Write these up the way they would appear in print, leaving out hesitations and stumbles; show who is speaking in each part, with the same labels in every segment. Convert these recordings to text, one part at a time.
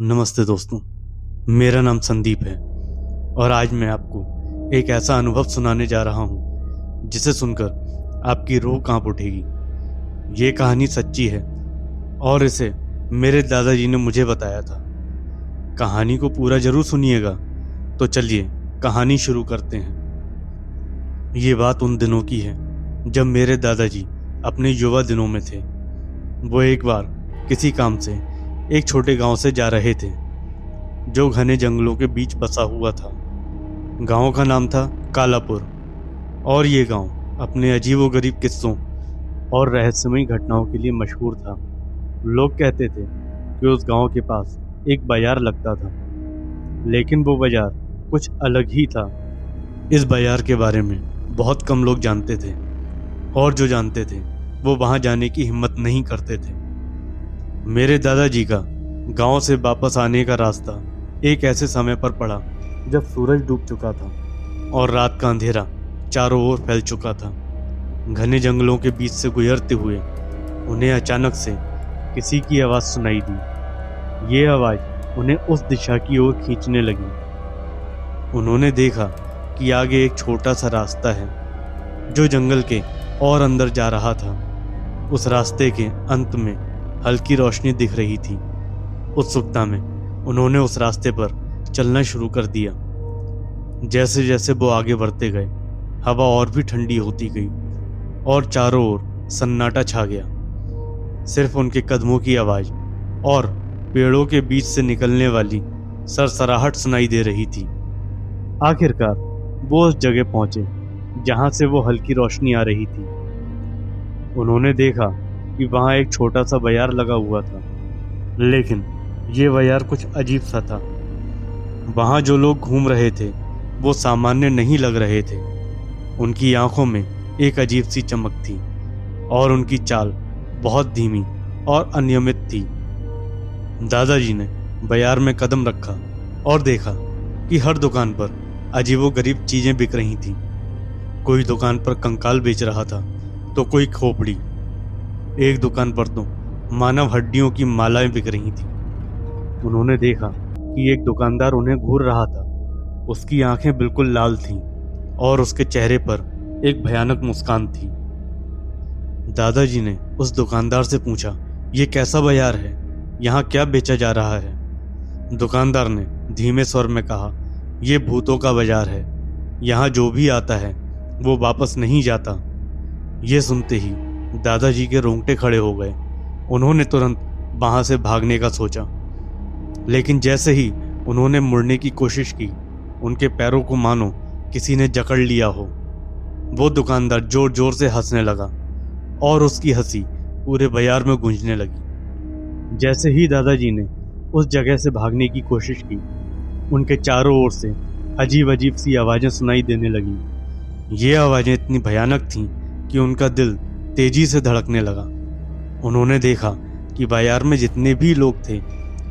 Speaker 1: नमस्ते दोस्तों, मेरा नाम संदीप है और आज मैं आपको एक ऐसा अनुभव सुनाने जा रहा हूँ जिसे सुनकर आपकी रूह कांप उठेगी। ये कहानी सच्ची है और इसे मेरे दादाजी ने मुझे बताया था। कहानी को पूरा जरूर सुनिएगा। तो चलिए कहानी शुरू करते हैं। ये बात उन दिनों की है जब मेरे दादाजी अपने युवा दिनों में थे। वो एक बार किसी काम से एक छोटे गांव से जा रहे थे जो घने जंगलों के बीच बसा हुआ था। गांव का नाम था कालापुर और ये गांव अपने अजीबोगरीब किस्सों और रहस्यमयी घटनाओं के लिए मशहूर था। लोग कहते थे कि उस गांव के पास एक बाजार लगता था, लेकिन वो बाजार कुछ अलग ही था। इस बाजार के बारे में बहुत कम लोग जानते थे और जो जानते थे वो वहां जाने की हिम्मत नहीं करते थे। मेरे दादाजी का गांव से वापस आने का रास्ता एक ऐसे समय पर पड़ा जब सूरज डूब चुका था और रात का अंधेरा चारों ओर फैल चुका था। घने जंगलों के बीच से गुजरते हुए उन्हें अचानक से किसी की आवाज़ सुनाई दी। ये आवाज़ उन्हें उस दिशा की ओर खींचने लगी। उन्होंने देखा कि आगे एक छोटा सा रास्ता है जो जंगल के और अंदर जा रहा था। उस रास्ते के अंत में हल्की रोशनी दिख रही थी। उत्सुकता में उन्होंने उस रास्ते पर चलना शुरू कर दिया। जैसे जैसे वो आगे बढ़ते गए, हवा और भी ठंडी होती गई और चारों ओर सन्नाटा छा गया। सिर्फ उनके कदमों की आवाज़ और पेड़ों के बीच से निकलने वाली सरसराहट सुनाई दे रही थी। आखिरकार वो उस जगह पहुंचे जहां से वो हल्की रोशनी आ रही थी। उन्होंने देखा कि वहां एक छोटा सा बाजार लगा हुआ था, लेकिन ये बाजार कुछ अजीब सा था। वहां जो लोग घूम रहे थे वो सामान्य नहीं लग रहे थे। उनकी आंखों में एक अजीब सी चमक थी और उनकी चाल बहुत धीमी और अनियमित थी। दादाजी ने बाजार में कदम रखा और देखा कि हर दुकान पर अजीबोगरीब चीजें बिक रही थीं। कोई दुकान पर कंकाल बेच रहा था तो कोई खोपड़ी। एक दुकान पर तो मानव हड्डियों की मालाएं बिक रही थी। उन्होंने देखा कि एक दुकानदार उन्हें घूर रहा था। उसकी आंखें बिल्कुल लाल थीं और उसके चेहरे पर एक भयानक मुस्कान थी। दादाजी ने उस दुकानदार से पूछा, ये कैसा बाजार है? यहाँ क्या बेचा जा रहा है? दुकानदार ने धीमे स्वर में कहा, ये भूतों का बाजार है। यहाँ जो भी आता है वो वापस नहीं जाता। ये सुनते ही दादाजी के रोंगटे खड़े हो गए। उन्होंने तुरंत वहां से भागने का सोचा, लेकिन जैसे ही उन्होंने मुड़ने की कोशिश की, उनके पैरों को मानो किसी ने जकड़ लिया हो। वो दुकानदार जोर जोर से हंसने लगा और उसकी हंसी पूरे बाजार में गूंजने लगी। जैसे ही दादाजी ने उस जगह से भागने की कोशिश की, उनके चारों ओर से अजीब अजीब सी आवाज़ें सुनाई देने लगीं। ये आवाज़ें इतनी भयानक थीं कि उनका दिल तेजी से धड़कने लगा। उन्होंने देखा कि बाजार में जितने भी लोग थे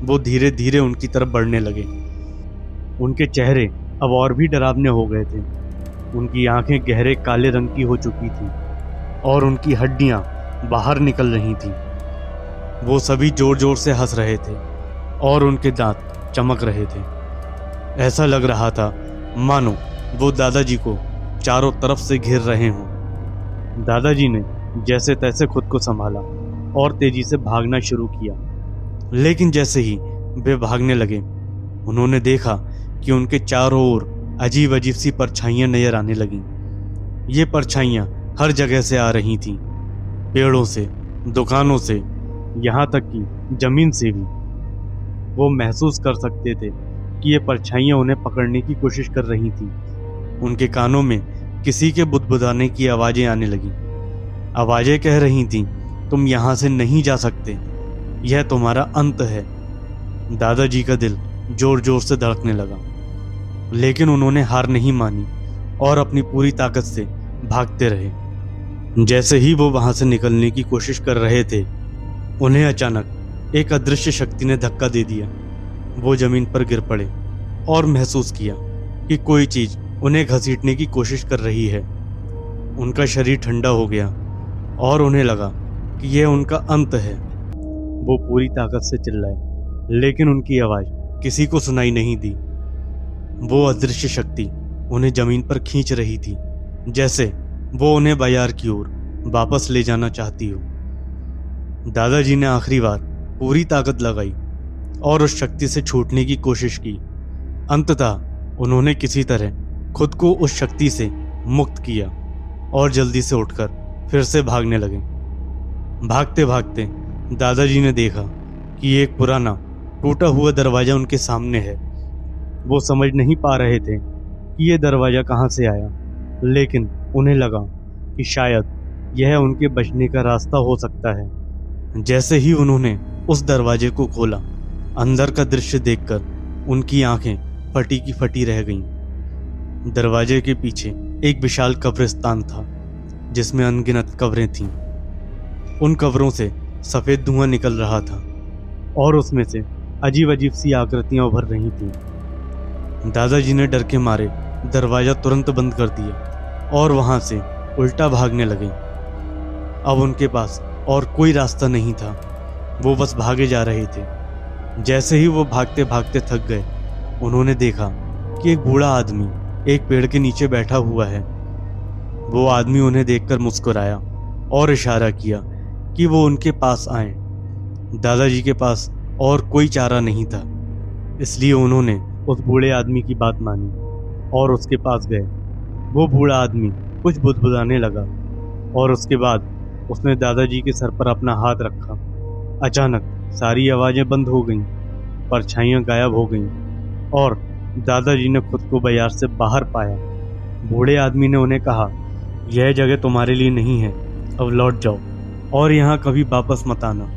Speaker 1: वो धीरे धीरे उनकी तरफ बढ़ने लगे। उनके चेहरे अब और भी डरावने हो गए थे। उनकी आंखें गहरे काले रंग की हो चुकी थीं और उनकी हड्डियां बाहर निकल रही थीं। वो सभी जोर जोर से हंस रहे थे और उनके दांत चमक रहे थे। ऐसा लग रहा था मानो वो दादाजी को चारों तरफ से घेर रहे हों। दादाजी ने जैसे तैसे खुद को संभाला और तेजी से भागना शुरू किया। लेकिन जैसे ही वे भागने लगे, उन्होंने देखा कि उनके चारों ओर अजीब अजीब सी परछाइयां नजर आने लगीं। ये परछाइयां हर जगह से आ रही थीं, पेड़ों से, दुकानों से, यहाँ तक कि जमीन से भी। वो महसूस कर सकते थे कि ये परछाइयां उन्हें पकड़ने की कोशिश कर रही थीं। उनके कानों में किसी के बुदबुदाने की आवाज़ें आने लगीं। आवाज़ें कह रही थीं, तुम यहाँ से नहीं जा सकते, यह तुम्हारा अंत है। दादाजी का दिल जोर जोर से धड़कने लगा, लेकिन उन्होंने हार नहीं मानी और अपनी पूरी ताकत से भागते रहे। जैसे ही वो वहां से निकलने की कोशिश कर रहे थे, उन्हें अचानक एक अदृश्य शक्ति ने धक्का दे दिया। वो जमीन पर गिर पड़े और महसूस किया कि कोई चीज़ उन्हें घसीटने की कोशिश कर रही है। उनका शरीर ठंडा हो गया और उन्हें लगा कि यह उनका अंत है। वो पूरी ताकत से चिल्लाए, लेकिन उनकी आवाज किसी को सुनाई नहीं दी। वो अदृश्य शक्ति उन्हें जमीन पर खींच रही थी, जैसे वो उन्हें बाजार की ओर वापस ले जाना चाहती हो। दादाजी ने आखिरी बार पूरी ताकत लगाई और उस शक्ति से छूटने की कोशिश की। अंततः उन्होंने किसी तरह खुद को उस शक्ति से मुक्त किया और जल्दी से उठकर फिर से भागने लगे। भागते भागते दादाजी ने देखा कि एक पुराना टूटा हुआ दरवाजा उनके सामने है। वो समझ नहीं पा रहे थे कि ये दरवाजा कहाँ से आया, लेकिन उन्हें लगा कि शायद यह उनके बचने का रास्ता हो सकता है। जैसे ही उन्होंने उस दरवाजे को खोला, अंदर का दृश्य देखकर उनकी आंखें फटी की फटी रह गईं। दरवाजे के पीछे एक विशाल कब्रिस्तान था, जिसमें अनगिनत कब्रें थीं। उन कब्रों से सफ़ेद धुआं निकल रहा था और उसमें से अजीब अजीब सी आकृतियां उभर रही थीं। दादाजी ने डर के मारे दरवाज़ा तुरंत बंद कर दिया और वहां से उल्टा भागने लगे। अब उनके पास और कोई रास्ता नहीं था, वो बस भागे जा रहे थे। जैसे ही वो भागते भागते थक गए, उन्होंने देखा कि एक बूढ़ा आदमी एक पेड़ के नीचे बैठा हुआ है। वो आदमी उन्हें देखकर मुस्कुराया और इशारा किया कि वो उनके पास आए। दादाजी के पास और कोई चारा नहीं था, इसलिए उन्होंने उस बूढ़े आदमी की बात मानी और उसके पास गए। वो बूढ़ा आदमी कुछ बुदबुदाने लगा और उसके बाद उसने दादाजी के सर पर अपना हाथ रखा। अचानक सारी आवाज़ें बंद हो गईं, परछाइयाँ गायब हो गईं और दादाजी ने खुद को बाजार से बाहर पाया। बूढ़े आदमी ने उन्हें कहा, यह जगह तुम्हारे लिए नहीं है, अब लौट जाओ और यहाँ कभी वापस मत आना।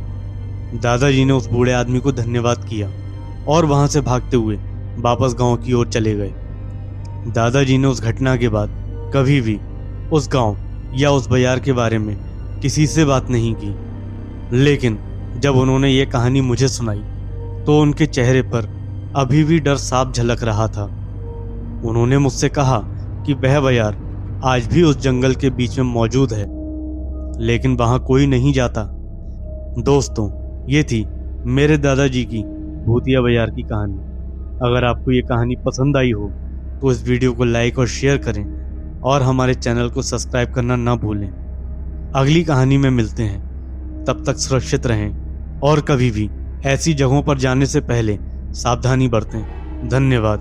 Speaker 1: दादाजी ने उस बूढ़े आदमी को धन्यवाद किया और वहाँ से भागते हुए वापस गांव की ओर चले गए। दादाजी ने उस घटना के बाद कभी भी उस गांव या उस बाजार के बारे में किसी से बात नहीं की, लेकिन जब उन्होंने ये कहानी मुझे सुनाई तो उनके चेहरे पर अभी भी डर साफ झलक रहा था। उन्होंने मुझसे कहा कि वह बाजार आज भी उस जंगल के बीच में मौजूद है, लेकिन वहाँ कोई नहीं जाता। दोस्तों, ये थी मेरे दादाजी की भूतिया बाजार की कहानी। अगर आपको ये कहानी पसंद आई हो तो इस वीडियो को लाइक और शेयर करें और हमारे चैनल को सब्सक्राइब करना ना भूलें। अगली कहानी में मिलते हैं, तब तक सुरक्षित रहें और कभी भी ऐसी जगहों पर जाने से पहले सावधानी बरतें। धन्यवाद।